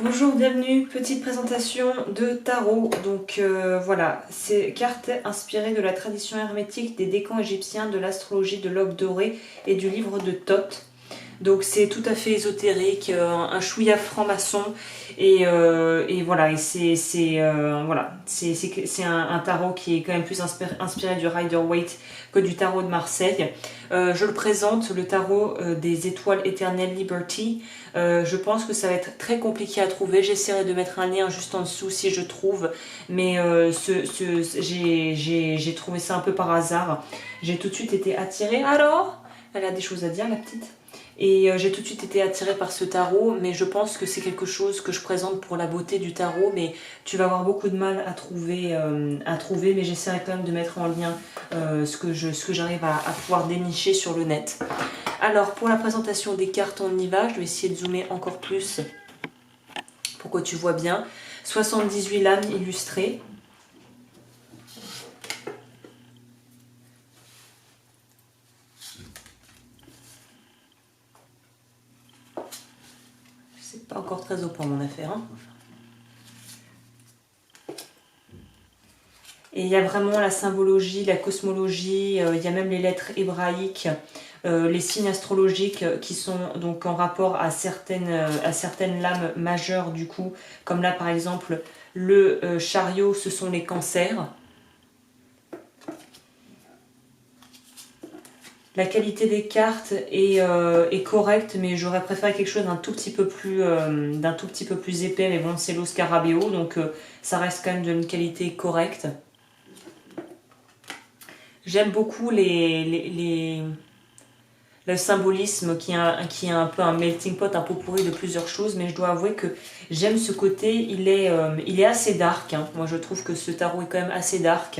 Bonjour, bienvenue, petite présentation de tarot. Donc voilà, c'est carte inspirée de la tradition hermétique des décans égyptiens, de l'astrologie de l'aube dorée et du livre de Thoth. Donc c'est tout à fait ésotérique, un chouïa franc-maçon et voilà, et voilà, c'est un tarot qui est quand même plus inspiré du Rider-Waite que du tarot de Marseille. Je le présente, le tarot des étoiles éternelles Liberty. Je pense que ça va être très compliqué à trouver. J'essaierai de mettre un lien juste en dessous si je trouve, mais j'ai trouvé ça un peu par hasard. J'ai tout de suite été attirée. Alors, elle a des choses à dire, la petite. Et j'ai tout de suite été attirée par ce tarot, mais je pense que c'est quelque chose que je présente pour la beauté du tarot, mais tu vas avoir beaucoup de mal à trouver, mais j'essaierai quand même de mettre en lien ce que j'arrive à pouvoir dénicher sur le net. Alors, pour la présentation des cartes, on y va. Je vais essayer de zoomer encore plus pour que tu vois bien. 78 lames illustrées. C'est pas encore très au point mon affaire. Hein. Et il y a vraiment la symbologie, la cosmologie, il y a même les lettres hébraïques, les signes astrologiques qui sont donc en rapport à certaines lames majeures du coup, comme là par exemple le chariot, ce sont les cancers. La qualité des cartes est correcte, mais j'aurais préféré quelque chose d'un tout petit peu plus épais, mais bon c'est l'eau scarabéo, donc ça reste quand même d'une qualité correcte. J'aime beaucoup le symbolisme qui est un peu un melting pot, un pot pourri de plusieurs choses, mais je dois avouer que j'aime ce côté, il est assez dark. Hein. Moi je trouve que ce tarot est quand même assez dark.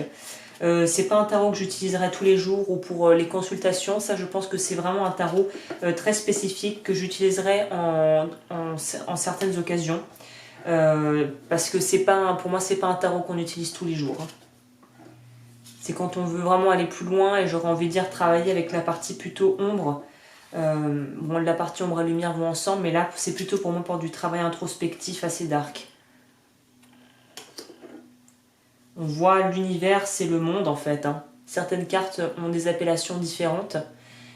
C'est pas un tarot que j'utiliserai tous les jours ou pour les consultations, ça je pense que c'est vraiment un tarot très spécifique que j'utiliserai en certaines occasions. Parce que pour moi c'est pas un tarot qu'on utilise tous les jours. Hein. C'est quand on veut vraiment aller plus loin et j'aurais envie de dire travailler avec la partie plutôt ombre. Bon, la partie ombre et lumière vont ensemble, mais là c'est plutôt pour moi pour du travail introspectif assez dark. On voit l'univers, c'est le monde en fait. Hein. Certaines cartes ont des appellations différentes,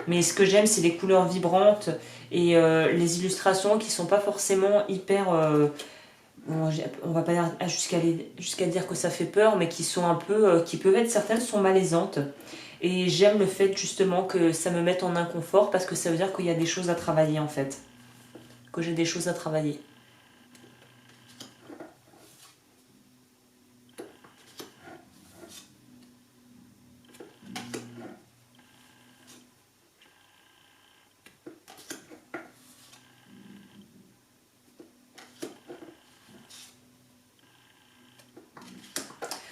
mais ce que j'aime c'est les couleurs vibrantes et les illustrations qui sont pas forcément hyper... bon, on va pas dire jusqu'à dire que ça fait peur, mais qui sont un peu... qui peuvent être, certaines sont malaisantes. Et j'aime le fait justement que ça me mette en inconfort parce que ça veut dire qu'il y a des choses à travailler en fait. Que j'ai des choses à travailler.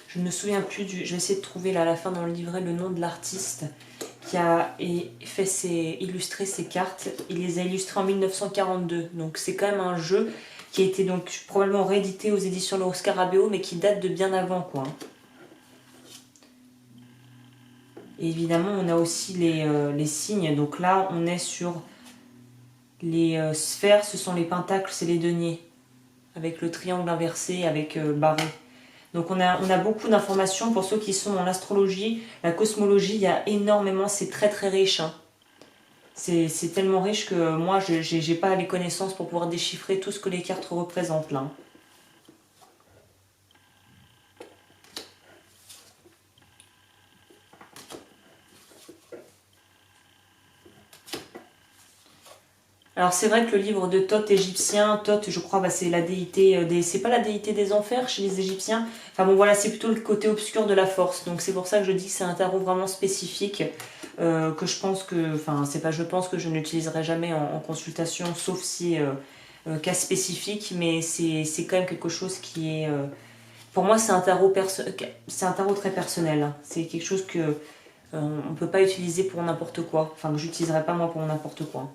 Je ne me souviens plus je vais essayer de trouver là à la fin dans le livret le nom de l'artiste qui a illustré ces cartes. Il les a illustrées en 1942. Donc c'est quand même un jeu qui a été donc probablement réédité aux éditions de Scarabeo, mais qui date de bien avant quoi. Et évidemment on a aussi les signes. Donc là on est sur les sphères, ce sont les pentacles, c'est les deniers. Avec le triangle inversé, avec barré. Donc on a beaucoup d'informations pour ceux qui sont dans l'astrologie, la cosmologie, il y a énormément, c'est très très riche. Hein. C'est tellement riche que moi, je n'ai pas les connaissances pour pouvoir déchiffrer tout ce que les cartes représentent là. Alors c'est vrai que le livre de Thoth égyptien, Thoth je crois c'est la déité c'est pas la déité des enfers chez les Égyptiens. Enfin bon voilà, c'est plutôt le côté obscur de la force. Donc c'est pour ça que je dis que c'est un tarot vraiment spécifique que je pense que, enfin c'est pas je pense que je n'utiliserai jamais en consultation sauf si cas spécifique, mais c'est quand même quelque chose qui est pour moi c'est un tarot très personnel. Hein. C'est quelque chose que on peut pas utiliser pour n'importe quoi. Enfin que j'utiliserai pas moi pour n'importe quoi.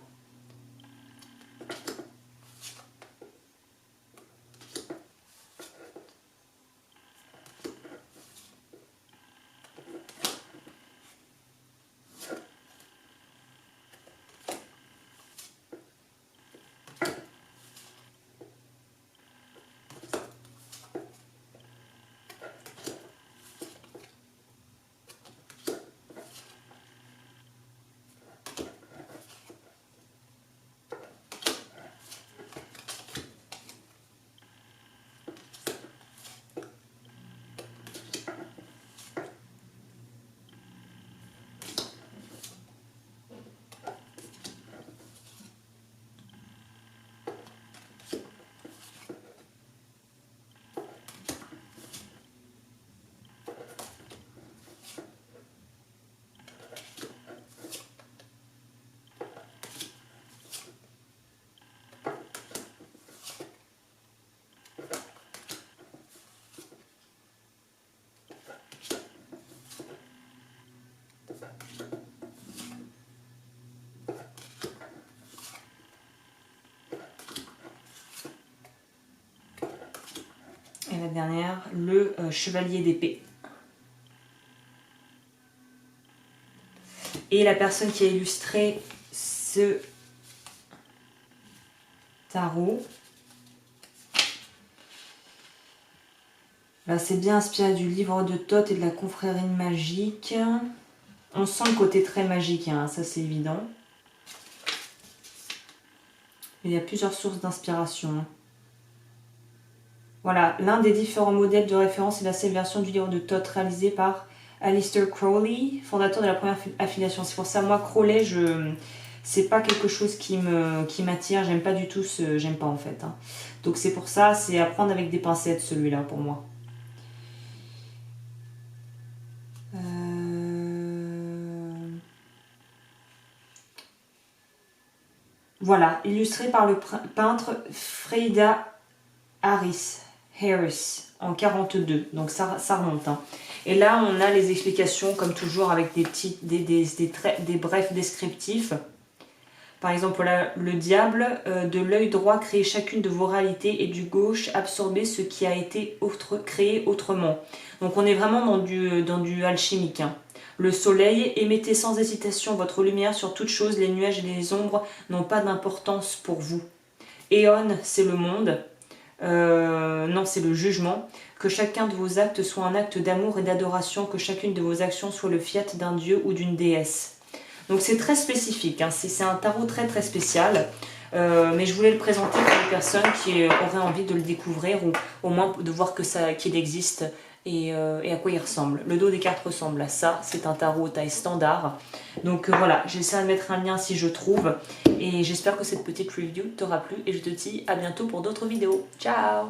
Et la dernière, le chevalier d'épée. Et la personne qui a illustré ce tarot, là, c'est bien inspiré du livre de Thoth et de la confrérie magique. On sent le côté très magique, hein, ça c'est évident. Il y a plusieurs sources d'inspiration. Hein. Voilà, l'un des différents modèles de référence est la seule version du livre de Thoth réalisé par Aleister Crowley, fondateur de la première affiliation. C'est pour ça, moi, Crowley, c'est pas quelque chose qui m'attire. J'aime pas du tout j'aime pas en fait. Hein. Donc c'est pour ça, c'est à prendre avec des pincettes celui-là pour moi. Voilà, illustré par le peintre Frieda Harris en 42. Donc ça remonte. Hein. Et là, on a les explications, comme toujours, avec des brefs descriptifs. Par exemple, là, le diable, de l'œil droit, créez chacune de vos réalités et du gauche, absorbez ce qui a été créé autrement. Donc on est vraiment dans du alchimique. Hein. Le soleil, émettez sans hésitation votre lumière sur toute chose, les nuages et les ombres n'ont pas d'importance pour vous. Éon, c'est le monde. Non, c'est le jugement. Que chacun de vos actes soit un acte d'amour et d'adoration, que chacune de vos actions soit le fiat d'un dieu ou d'une déesse. Donc c'est très spécifique, hein. C'est un tarot très très spécial, mais je voulais le présenter pour les personnes qui auraient envie de le découvrir ou au moins de voir qu'il existe et à quoi il ressemble. Le dos des cartes ressemble à ça, c'est un tarot taille standard. Donc voilà, j'essaie de mettre un lien si je trouve et j'espère que cette petite review t'aura plu et je te dis à bientôt pour d'autres vidéos. Ciao!